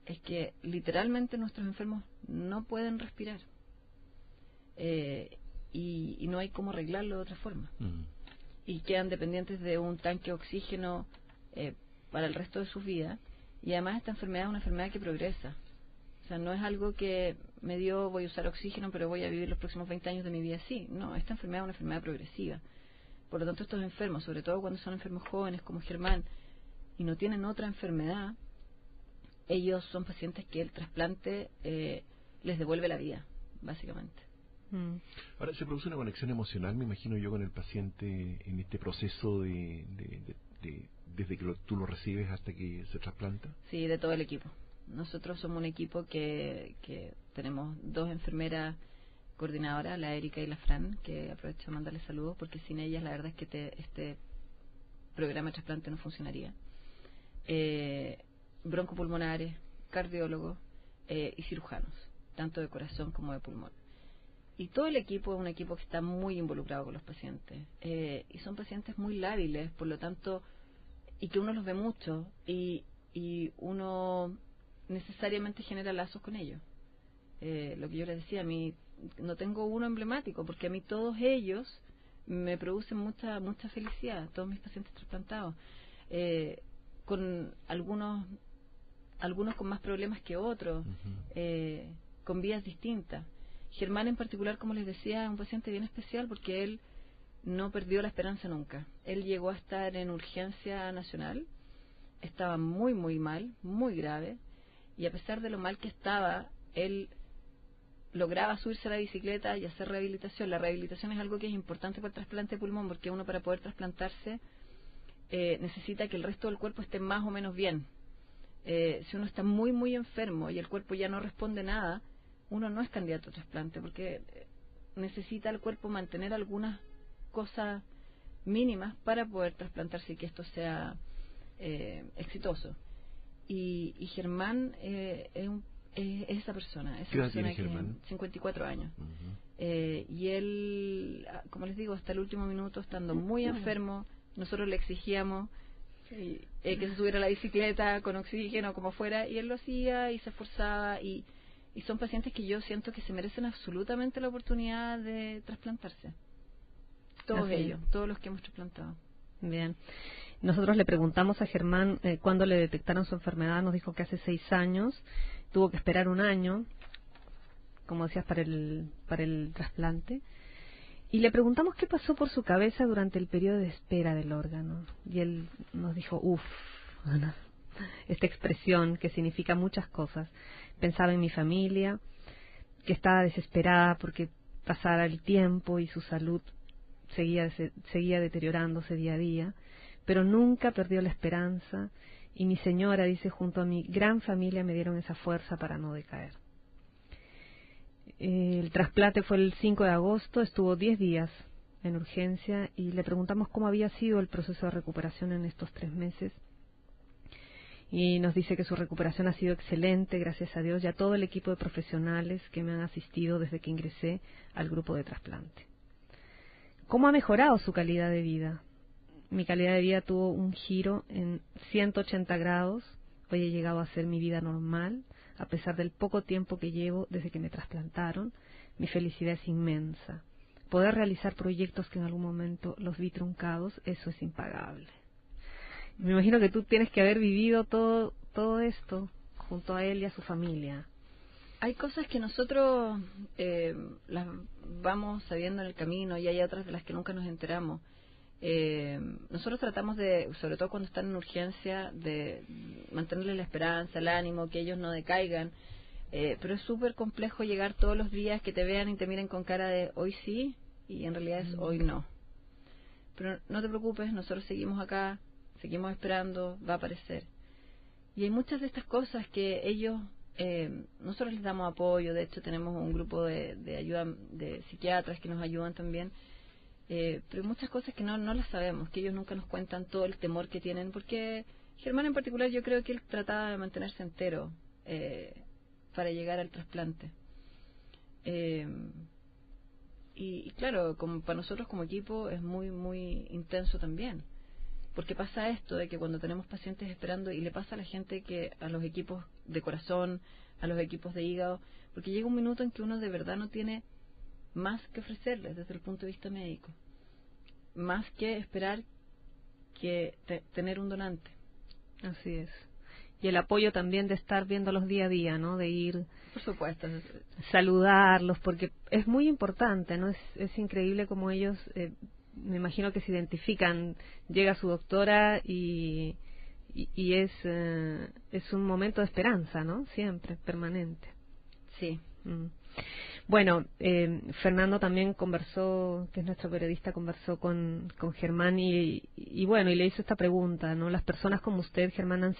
es que literalmente nuestros enfermos no pueden respirar y no hay cómo arreglarlo de otra forma. Y quedan dependientes de un tanque de oxígeno para el resto de sus vidas. Y además esta enfermedad es una enfermedad que progresa. O sea, no es algo que me dio, voy a usar oxígeno, pero voy a vivir los próximos 20 años de mi vida así. No, esta enfermedad es una enfermedad progresiva. Por lo tanto, estos enfermos, sobre todo cuando son enfermos jóvenes como Germán y no tienen otra enfermedad, ellos son pacientes que el trasplante les devuelve la vida, básicamente. Ahora, se produce una conexión emocional, me imagino yo, con el paciente en este proceso desde que tú lo recibes hasta que se trasplanta. Sí, de todo el equipo. Nosotros somos un equipo que tenemos 2 enfermeras coordinadoras, la Erika y la Fran, que aprovecho a mandarles saludos porque sin ellas la verdad es que este programa de trasplante no funcionaría. Broncopulmonares, cardiólogos y cirujanos, tanto de corazón como de pulmón. Y todo el equipo es un equipo que está muy involucrado con los pacientes. Y son pacientes muy lábiles, por lo tanto, y que uno los ve mucho y uno necesariamente genera lazos con ellos. Lo que yo les decía, a mí no tengo uno emblemático, porque a mí todos ellos me producen mucha felicidad, todos mis pacientes trasplantados. Con algunos con más problemas que otros, con vías distintas. Germán en particular, como les decía, es un paciente bien especial porque él no perdió la esperanza nunca. Él llegó a estar en urgencia nacional, estaba muy mal, muy grave, y a pesar de lo mal que estaba, él lograba subirse a la bicicleta y hacer rehabilitación. La rehabilitación es algo que es importante para el trasplante de pulmón porque uno, para poder trasplantarse, necesita que el resto del cuerpo esté más o menos bien. Si uno está muy enfermo y el cuerpo ya no responde nada, uno no es candidato a trasplante porque necesita el cuerpo mantener algunas cosas mínimas para poder trasplantarse y que esto sea exitoso. Y Germán es esa persona. ¿Qué edad tiene Germán? 54 años. Y él, como les digo, hasta el último minuto, estando muy enfermo, nosotros le exigíamos que se subiera a la bicicleta con oxígeno, como fuera, y él lo hacía y se esforzaba, y son pacientes que yo siento que se merecen absolutamente la oportunidad de trasplantarse. Todos ellos, todos los que hemos trasplantado. Bien. Nosotros le preguntamos a Germán cuándo le detectaron su enfermedad. Nos dijo que hace 6 años. Tuvo que esperar 1 año, como decías, para el trasplante. Y le preguntamos qué pasó por su cabeza durante el periodo de espera del órgano. Y él nos dijo, Ana, esta expresión que significa muchas cosas. Pensaba en mi familia, que estaba desesperada porque pasara el tiempo y su salud seguía deteriorándose día a día, pero nunca perdió la esperanza, y mi señora, dice, junto a mi gran familia me dieron esa fuerza para no decaer. El trasplante fue el 5 de agosto, estuvo 10 días en urgencia y le preguntamos cómo había sido el proceso de recuperación en estos 3 meses. Y nos dice que su recuperación ha sido excelente, gracias a Dios, y a todo el equipo de profesionales que me han asistido desde que ingresé al grupo de trasplante. ¿Cómo ha mejorado su calidad de vida? Mi calidad de vida tuvo un giro en 180 grados. Hoy he llegado a hacer mi vida normal, a pesar del poco tiempo que llevo desde que me trasplantaron. Mi felicidad es inmensa. Poder realizar proyectos que en algún momento los vi truncados, eso es impagable. Me imagino que tú tienes que haber vivido todo esto junto a él y a su familia. Hay cosas que nosotros las vamos sabiendo en el camino, y hay otras de las que nunca nos enteramos. Nosotros tratamos de, sobre todo cuando están en urgencia, de mantenerles la esperanza, el ánimo, que ellos no decaigan, pero es súper complejo llegar todos los días, que te vean y te miren con cara de hoy sí, y en realidad es hoy no. Pero no te preocupes, nosotros seguimos acá, seguimos esperando, va a aparecer. Y hay muchas de estas cosas que ellos, nosotros les damos apoyo. De hecho tenemos un grupo de ayuda de psiquiatras que nos ayudan también, pero hay muchas cosas que no las sabemos, que ellos nunca nos cuentan todo el temor que tienen, porque Germán en particular, yo creo que él trataba de mantenerse entero para llegar al trasplante, y claro, como para nosotros como equipo es muy muy intenso también, porque pasa esto de que cuando tenemos pacientes esperando, y le pasa a la gente, que a los equipos de corazón, a los equipos de hígado, porque llega un minuto en que uno de verdad no tiene más que ofrecerles desde el punto de vista médico, más que esperar que tener un donante. Así es. Y el apoyo también de estar viéndolos día a día, ¿no? De ir, por supuesto, saludarlos, porque es muy importante, ¿no? Es increíble como ellos, me imagino que se identifican. Llega su doctora y es un momento de esperanza, ¿no? Siempre, permanente. Sí. Bueno, Fernando también conversó, que es nuestro periodista, conversó con Germán y bueno, y le hizo esta pregunta, ¿no? Las personas como usted, Germán, que han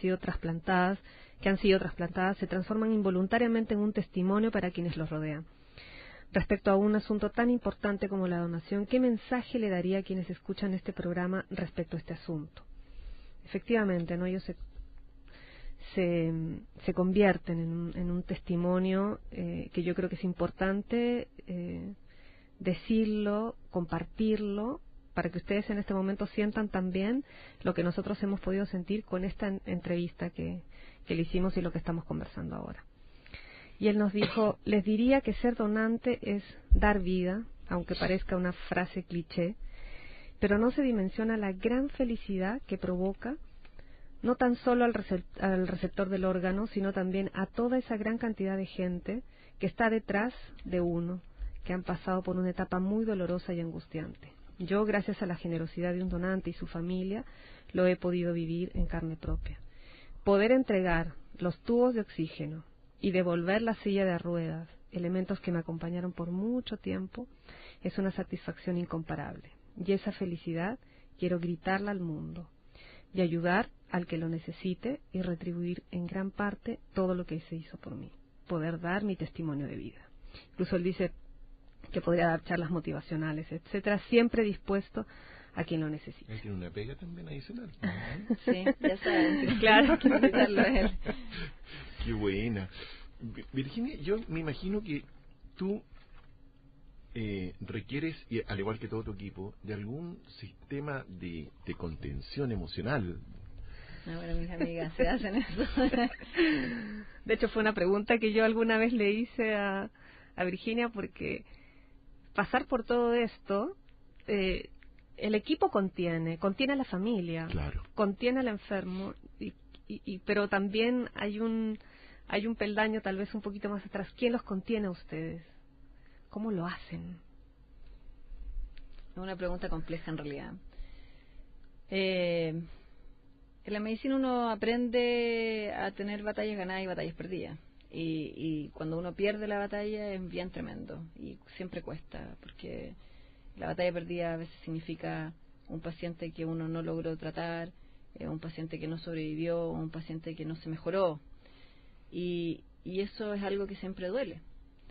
sido trasplantadas, se transforman involuntariamente en un testimonio para quienes los rodean. Respecto a un asunto tan importante como la donación, ¿qué mensaje le daría a quienes escuchan este programa respecto a este asunto? Efectivamente, ¿no? Ellos se convierten en un testimonio que yo creo que es importante decirlo, compartirlo, para que ustedes en este momento sientan también lo que nosotros hemos podido sentir con esta entrevista que le hicimos y lo que estamos conversando ahora. Y él nos dijo: les diría que ser donante es dar vida, aunque parezca una frase cliché, pero no se dimensiona la gran felicidad que provoca, no tan solo al receptor del órgano, sino también a toda esa gran cantidad de gente que está detrás de uno, que han pasado por una etapa muy dolorosa y angustiante. Yo, gracias a la generosidad de un donante y su familia, lo he podido vivir en carne propia. Poder entregar los tubos de oxígeno y devolver la silla de ruedas, elementos que me acompañaron por mucho tiempo, es una satisfacción incomparable. Y esa felicidad quiero gritarla al mundo y ayudar al que lo necesite y retribuir en gran parte todo lo que se hizo por mí, poder dar mi testimonio de vida. Incluso él dice que podría dar charlas motivacionales, etcétera, siempre dispuesto a quien lo necesite. Él tiene una pega también adicional. Sí, ya saben, claro, que invitarlo a él. Qué buena. Virginia, yo me imagino que tú requieres, y al igual que todo tu equipo, de algún sistema de contención emocional Bueno, mis amigas se hacen eso. De hecho, fue una pregunta que yo alguna vez le hice a Virginia, porque pasar por todo esto, el equipo contiene a la familia, claro, contiene al enfermo, pero también hay un peldaño tal vez un poquito más atrás. ¿Quién los contiene a ustedes? ¿Cómo lo hacen? Es una pregunta compleja en realidad. En la medicina uno aprende a tener batallas ganadas y batallas perdidas. Y cuando uno pierde la batalla es bien tremendo. Y siempre cuesta, porque la batalla perdida a veces significa un paciente que uno no logró tratar, un paciente que no sobrevivió, un paciente que no se mejoró. Y eso es algo que siempre duele.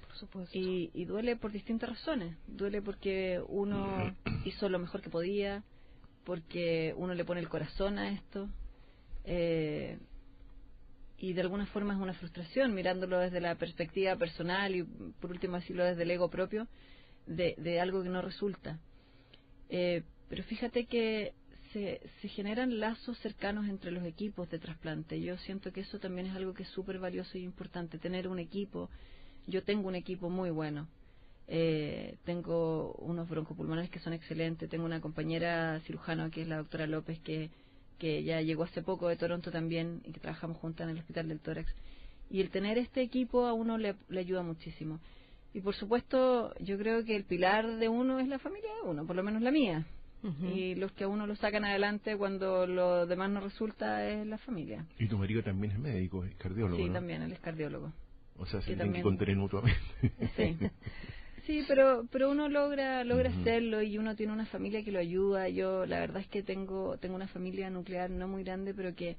Por supuesto. Y duele por distintas razones. Duele porque uno hizo lo mejor que podía, porque uno le pone el corazón a esto, y de alguna forma es una frustración, mirándolo desde la perspectiva personal y por último decirlo desde el ego propio, de algo que no resulta. Pero fíjate que se generan lazos cercanos entre los equipos de trasplante. Yo siento que eso también es algo que es súper valioso y importante, tener un equipo. Yo tengo un equipo muy bueno. Tengo unos broncopulmonares que son excelentes, tengo una compañera cirujana que es la doctora López, que ya llegó hace poco de Toronto también, y que trabajamos juntas en el Hospital del Tórax. Y el tener este equipo a uno le ayuda muchísimo. Y por supuesto, yo creo que el pilar de uno es la familia de uno, por lo menos la mía. Uh-huh. Y los que a uno lo sacan adelante cuando lo demás no resulta es la familia. Y tu marido también es médico, es cardiólogo, sí, ¿no? también, él es cardiólogo. O sea, se tienen también... que contener mutuamente. Sí. Sí, pero uno logra hacerlo, y uno tiene una familia que lo ayuda. Yo la verdad es que tengo una familia nuclear no muy grande, pero que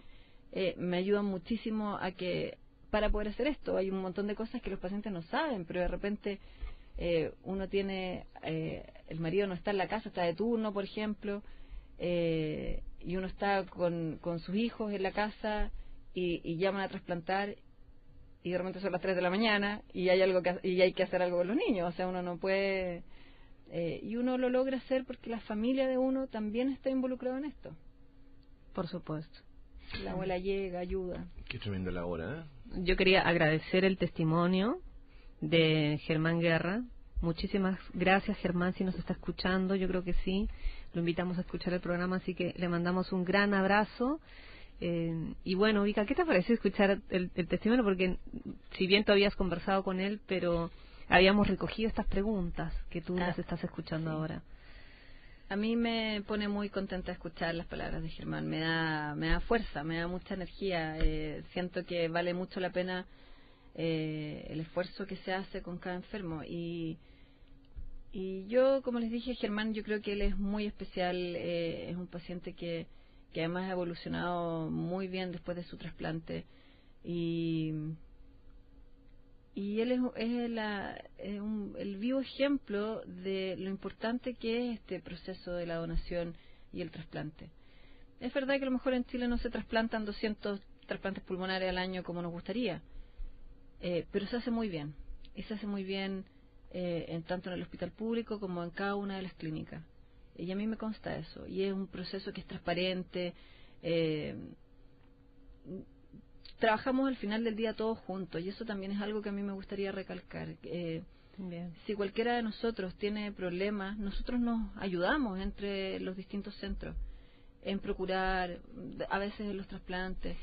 me ayudan muchísimo a que para poder hacer esto. Hay un montón de cosas que los pacientes no saben, pero de repente uno tiene, el marido no está en la casa, está de turno, por ejemplo, y uno está con sus hijos en la casa y llaman a trasplantar, y de repente son las 3 de la mañana y hay que hacer algo con los niños. O sea, uno no puede, y uno lo logra hacer porque la familia de uno también está involucrada en esto. Por supuesto. La abuela llega, ayuda. Qué tremenda la hora, ¿eh? Yo quería agradecer el testimonio de Germán Guerra. Muchísimas gracias, Germán, si nos está escuchando. Yo creo que sí. Lo invitamos a escuchar el programa, así que le mandamos un gran abrazo. Y bueno, Vika, ¿qué te pareció escuchar el testimonio? Porque si bien tú habías conversado con él, pero habíamos recogido estas preguntas que tú nos estás escuchando ahora. A mí me pone muy contenta escuchar las palabras de Germán. Me da fuerza, me da mucha energía. Siento que vale mucho la pena el esfuerzo que se hace con cada enfermo. Y yo, como les dije, Germán, yo creo que él es muy especial. Es un paciente que además ha evolucionado muy bien después de su trasplante, y él es el vivo ejemplo de lo importante que es este proceso de la donación y el trasplante. Es verdad que a lo mejor en Chile no se trasplantan 200 trasplantes pulmonares al año como nos gustaría, pero se hace muy bien, y se hace muy bien tanto en el hospital público como en cada una de las clínicas. Y a mí me consta eso, y es un proceso que es transparente. Trabajamos al final del día todos juntos, y eso también es algo que a mí me gustaría recalcar. Si cualquiera de nosotros tiene problemas, nosotros nos ayudamos entre los distintos centros en procurar, a veces en los trasplantes,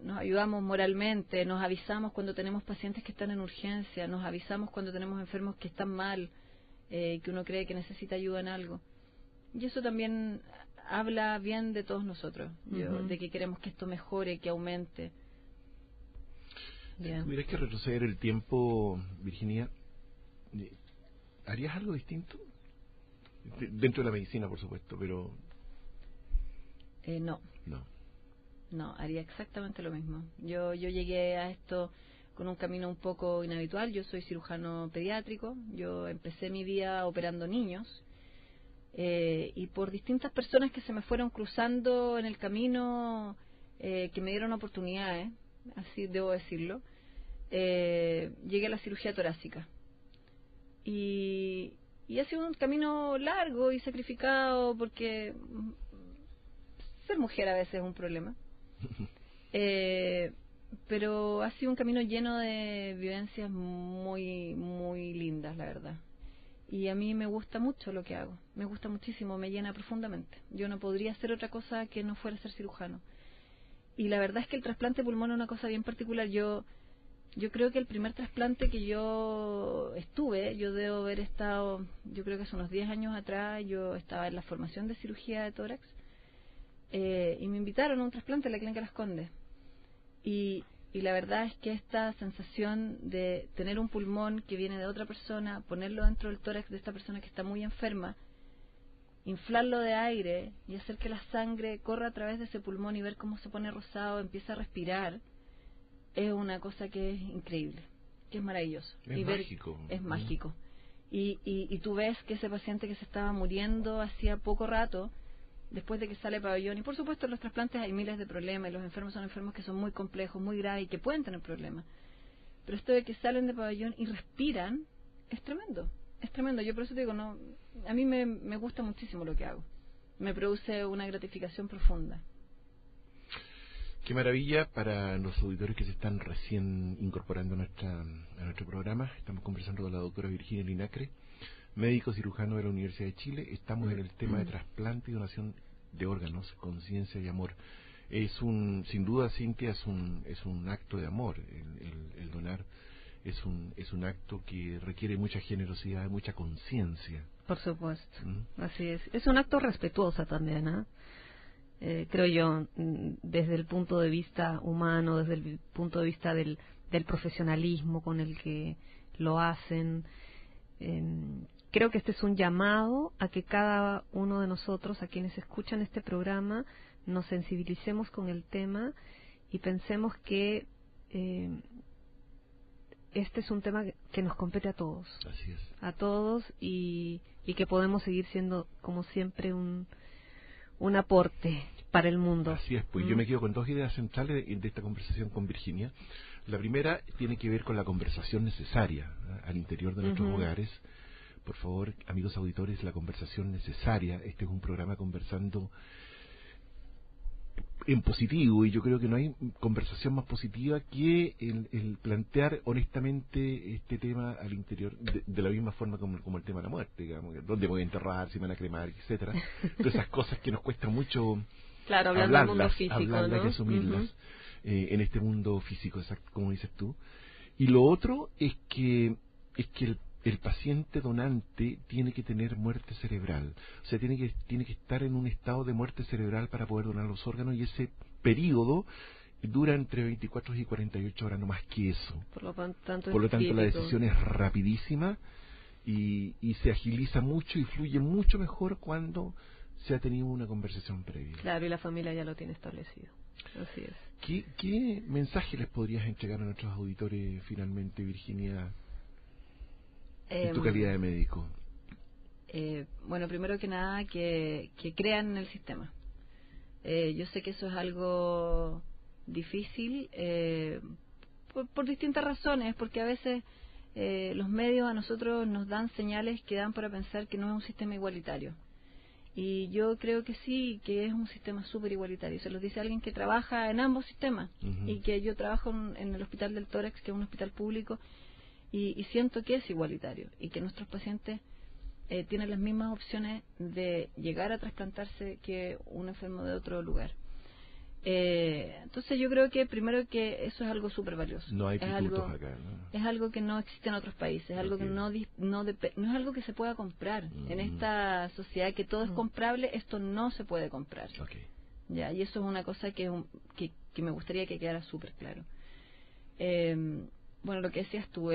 nos ayudamos moralmente, nos avisamos cuando tenemos pacientes que están en urgencia, nos avisamos cuando tenemos enfermos que están mal, que uno cree que necesita ayuda en algo. Y eso también habla bien de todos nosotros, de que queremos que esto mejore, que aumente. Si tuvieras que retroceder el tiempo, Virginia, ¿harías algo distinto? Dentro de la medicina, por supuesto, pero... No, haría exactamente lo mismo. Yo llegué a esto con un camino un poco inhabitual. Yo soy cirujano pediátrico, yo empecé mi vida operando niños, y por distintas personas que se me fueron cruzando en el camino, que me dieron oportunidades, así debo decirlo, llegué a la cirugía torácica. Y ha sido un camino largo y sacrificado, porque ser mujer a veces es un problema. Pero ha sido un camino lleno de vivencias muy, muy lindas, la verdad. Y a mí me gusta mucho lo que hago, me gusta muchísimo, me llena profundamente. Yo no podría hacer otra cosa que no fuera ser cirujano. Y la verdad es que el trasplante de pulmón es una cosa bien particular. Yo creo que el primer trasplante que yo estuve, yo debo haber estado, yo creo que hace unos 10 años atrás, yo estaba en la formación de cirugía de tórax, y me invitaron a un trasplante en la Clínica Las Condes. Y la verdad es que esta sensación de tener un pulmón que viene de otra persona, ponerlo dentro del tórax de esta persona que está muy enferma, inflarlo de aire y hacer que la sangre corra a través de ese pulmón y ver cómo se pone rosado, empieza a respirar, es una cosa que es increíble, que es maravilloso. Es mágico. Es mágico. Y tú ves que ese paciente que se estaba muriendo hacía poco rato, después de que sale pabellón, y por supuesto en los trasplantes hay miles de problemas, y los enfermos son enfermos que son muy complejos, muy graves y que pueden tener problemas, pero esto de que salen de pabellón y respiran es tremendo, es tremendo. Yo por eso te digo, no, a mí me gusta muchísimo lo que hago, me produce una gratificación profunda. Qué maravilla para los auditores que se están recién incorporando a nuestro programa. Estamos conversando con la doctora Virginia Linacre, médico cirujano de la Universidad de Chile. Estamos en el tema de trasplante y donación de órganos con ciencia y amor. Sin duda, Cintia, es un acto de amor. El donar es un acto que requiere mucha generosidad, mucha conciencia. Por supuesto, así es. Es un acto respetuoso también, ¿eh? Creo yo, desde el punto de vista humano, desde el punto de vista del profesionalismo con el que lo hacen. Creo que este es un llamado a que cada uno de nosotros, a quienes escuchan este programa, nos sensibilicemos con el tema y pensemos que este es un tema que nos compete a todos. Así es. A todos, y que podemos seguir siendo, como siempre, un aporte para el mundo. Así es, pues yo me quedo con dos ideas centrales de esta conversación con Virginia. La primera tiene que ver con la conversación necesaria, ¿no?, al interior de nuestros hogares. Por favor, amigos auditores, la conversación necesaria. Este es un programa conversando en positivo, y yo creo que no hay conversación más positiva que el plantear honestamente este tema al interior, de la misma forma como el tema de la muerte, digamos, dónde voy a enterrar, si me van a cremar, etcétera. Todas esas cosas que nos cuesta mucho, claro, hablando del mundo físico, hablarlas, ¿no?, y asumirlas en este mundo físico, exacto, como dices tú. Y lo otro es que el paciente donante tiene que tener muerte cerebral, o sea, tiene que estar en un estado de muerte cerebral para poder donar los órganos, y ese periodo dura entre 24 y 48 horas, no más que eso. Por lo tanto la decisión es rapidísima y se agiliza mucho y fluye mucho mejor cuando se ha tenido una conversación previa. Claro, y la familia ya lo tiene establecido. Así es. ¿Qué mensaje les podrías entregar a nuestros auditores finalmente, Virginia, en tu calidad de médico? Bueno, primero que nada, que crean en el sistema. Yo sé que eso es algo difícil por distintas razones, porque a veces los medios a nosotros nos dan señales que dan para pensar que no es un sistema igualitario. Y yo creo que sí, que es un sistema súper igualitario. Se los dice alguien que trabaja en ambos sistemas, y que yo trabajo en el Hospital del Tórax, que es un hospital público, y siento que es igualitario, y que nuestros pacientes tienen las mismas opciones de llegar a trasplantarse que un enfermo de otro lugar. Entonces yo creo que primero que eso es algo súper valioso. No hay pitutos acá, ¿no? Es algo que no existe en otros países, es algo que no es algo que se pueda comprar. En esta sociedad que todo es comprable, esto no se puede comprar. Ya, y eso es una cosa que me gustaría que quedara súper claro. Bueno, lo que decías tú,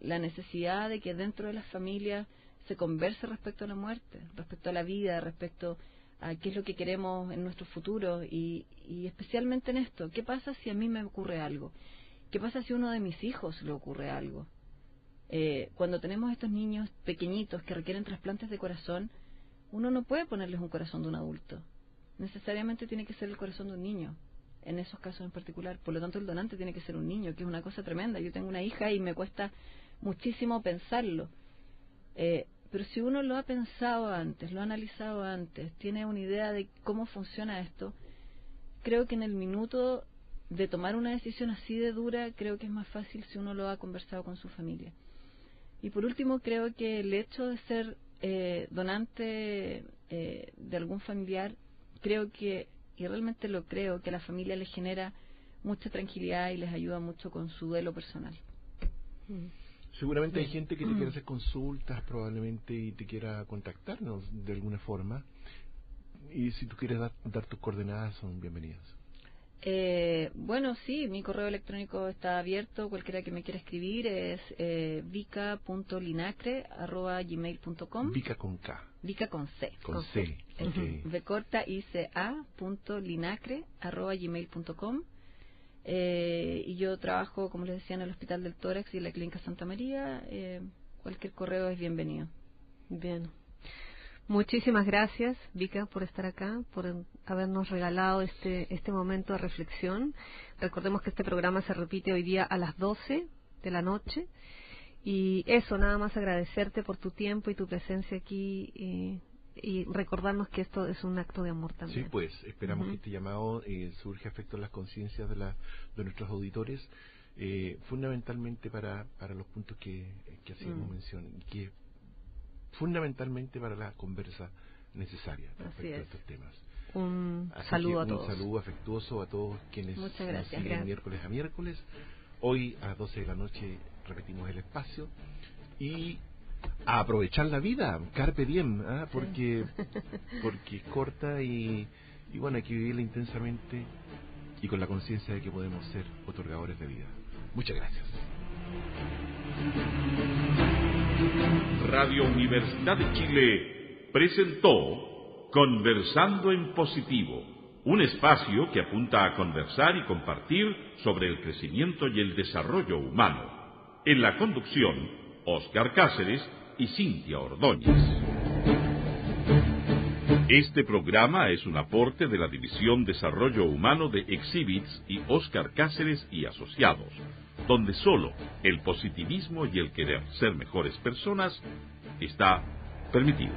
la necesidad de que dentro de las familias se converse respecto a la muerte, respecto a la vida, respecto a qué es lo que queremos en nuestro futuro, y especialmente en esto, ¿qué pasa si a mí me ocurre algo? ¿Qué pasa si a uno de mis hijos le ocurre algo? Cuando tenemos estos niños pequeñitos que requieren trasplantes de corazón, uno no puede ponerles un corazón de un adulto, necesariamente tiene que ser el corazón de un niño, en esos casos en particular. Por lo tanto, el donante tiene que ser un niño, que es una cosa tremenda. Yo tengo una hija y me cuesta muchísimo pensarlo, Pero si uno lo ha pensado antes, lo ha analizado antes, tiene una idea de cómo funciona esto, creo que en el minuto de tomar una decisión así de dura, creo que es más fácil si uno lo ha conversado con su familia. Y por último, creo que el hecho de ser donante de algún familiar, creo que, y realmente lo creo, que a la familia les genera mucha tranquilidad y les ayuda mucho con su duelo personal. Seguramente hay gente que te quiere hacer consultas probablemente y te quiera contactarnos de alguna forma. Y si tú quieres dar tus coordenadas, son bienvenidas. Bueno, sí, mi correo electrónico está abierto. Cualquiera que me quiera escribir es vica.linacre@gmail.com. Vica con K. Vica con C. Con C. Okay. vcortaica.linacre@gmail.com. Y yo trabajo, como les decía, en el Hospital del Tórax y en la Clínica Santa María. Cualquier correo es bienvenido. Bien. Muchísimas gracias, Vica, por estar acá, por habernos regalado este momento de reflexión. Recordemos que este programa se repite hoy día a las 12 de la noche. Y eso, nada más agradecerte por tu tiempo y tu presencia aquí y recordarnos que esto es un acto de amor también. Sí, pues, esperamos que este llamado surja efecto en las conciencias de nuestros auditores, fundamentalmente para los puntos que hacíamos mención, y que fundamentalmente para la conversa necesaria respecto a estos temas. Un saludo a todos. Un saludo afectuoso a todos quienes nos siguen miércoles a miércoles. Hoy a las 12 de la noche repetimos el espacio y a aprovechar la vida, carpe diem, porque es corta y bueno, hay que vivirla intensamente y con la conciencia de que podemos ser otorgadores de vida. Muchas gracias. Radio Universidad de Chile presentó Conversando en Positivo, un espacio que apunta a conversar y compartir sobre el crecimiento y el desarrollo humano. En la conducción, Óscar Cáceres y Cintia Ordóñez. Este programa es un aporte de la División Desarrollo Humano de Exhibits y Óscar Cáceres y Asociados, donde solo el positivismo y el querer ser mejores personas está permitido.